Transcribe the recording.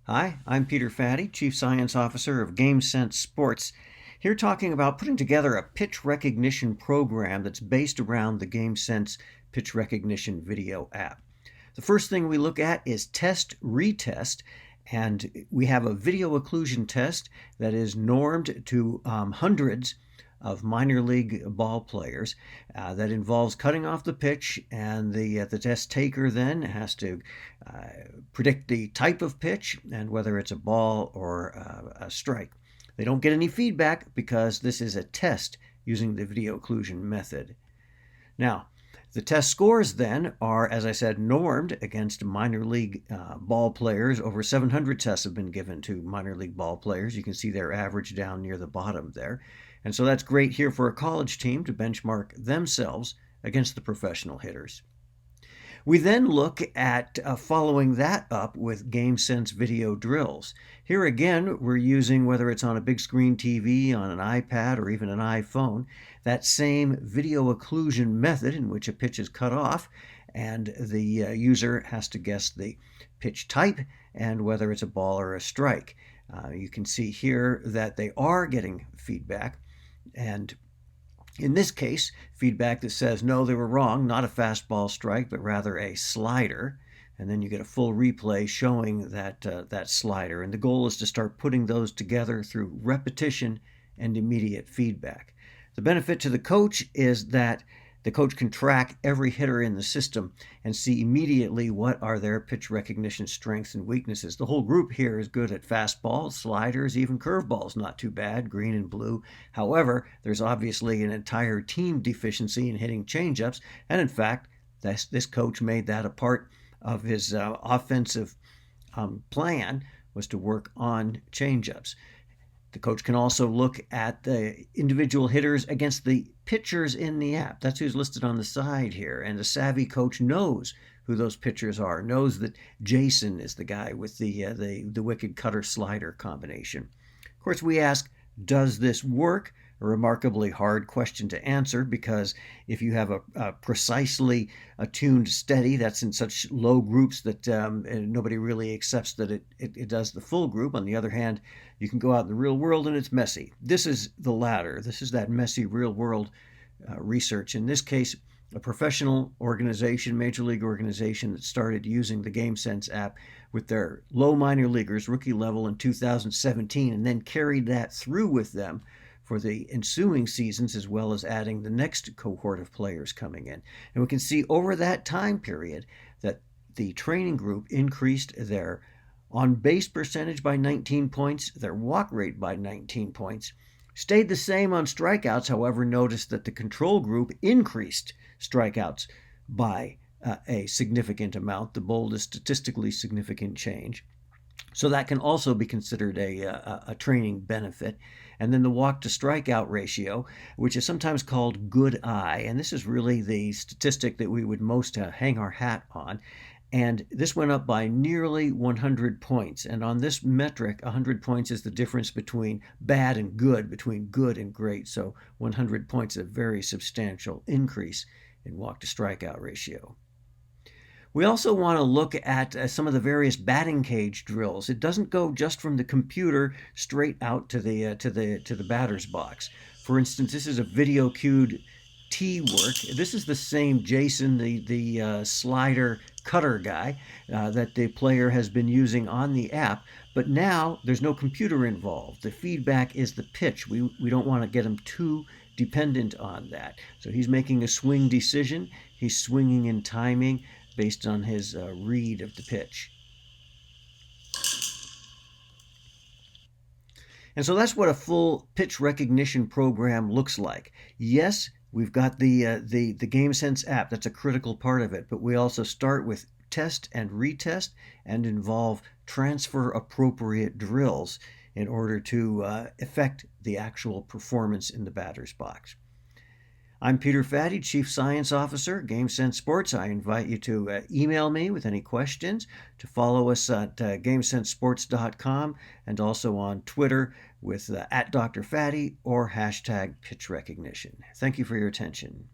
Hi, I'm Peter Fatty, Chief Science Officer of GameSense Sports, here talking about putting together a pitch recognition program that's based around the GameSense pitch recognition video app. The first thing we look at is test, retest, and we have a video occlusion test that is normed to hundreds of minor league ball players that involves cutting off the pitch, and the test taker then has to predict the type of pitch and whether it's a ball or a strike. They don't get any feedback because this is a test using the video occlusion method. Now, the test scores then are, as I said, normed against minor league ball players. Over 700 tests have been given to minor league ball players. You can see their average down near the bottom there. And so that's great here for a college team to benchmark themselves against the professional hitters. We then look at following that up with GameSense video drills. Here again, we're using, whether it's on a big screen TV, on an iPad, or even an iPhone, that same video occlusion method in which a pitch is cut off, and the user has to guess the pitch type and whether it's a ball or a strike. You can see here that they are getting feedback, and in this case, feedback that says, no, they were wrong, not a fastball strike, but rather a slider. And then you get a full replay showing that slider. And the goal is to start putting those together through repetition and immediate feedback. The benefit to the coach is that the coach can track every hitter in the system and see immediately what are their pitch recognition strengths and weaknesses. The whole group here is good at fastballs, sliders, even curveballs, not too bad, green and blue. However, there's obviously an entire team deficiency in hitting changeups, and in fact, this coach made that a part of his offensive plan, was to work on changeups. The coach can also look at the individual hitters against the pitchers in the app. That's who's listed on the side here. And the savvy coach knows who those pitchers are, knows that Jason is the guy with the wicked cutter slider combination. Of course, we ask, does this work? A remarkably hard question to answer, because if you have a precisely attuned steady that's in such low groups that nobody really accepts that it does the full group. On the other hand, you can go out in the real world and it's messy. This is the latter. This is that messy real world research. In this case, a professional organization, major league organization, that started using the GameSense app with their low minor leaguers, rookie level, in 2017, and then carried that through with them for the ensuing seasons, as well as adding the next cohort of players coming in. And we can see over that time period that the training group increased their on-base percentage by 19 points, their walk rate by 19 points, stayed the same on strikeouts. However, noticed that the control group increased strikeouts by a significant amount, the boldest statistically significant change. So that can also be considered a training benefit. And then the walk to strikeout ratio, which is sometimes called good eye. And this is really the statistic that we would most hang our hat on. And this went up by nearly 100 points. And on this metric, 100 points is the difference between bad and good, between good and great. So 100 points is a very substantial increase in walk to strikeout ratio. We also want to look at some of the various batting cage drills. It doesn't go just from the computer straight out to the batter's box. For instance, this is a video cued tee work. This is the same Jason, the slider cutter guy that the player has been using on the app, but now there's no computer involved. The feedback is the pitch. We don't want to get him too dependent on that. So he's making a swing decision. He's swinging in timing based on his read of the pitch. And so that's what a full pitch recognition program looks like. Yes, we've got the GameSense app. That's a critical part of it. But we also start with test and retest and involve transfer appropriate drills in order to affect the actual performance in the batter's box. I'm Peter Fatty, Chief Science Officer, GameSense Sports. I invite you to email me with any questions, to follow us at GameSenseSports.com, and also on Twitter with @DrFatty or #PitchRecognition. Thank you for your attention.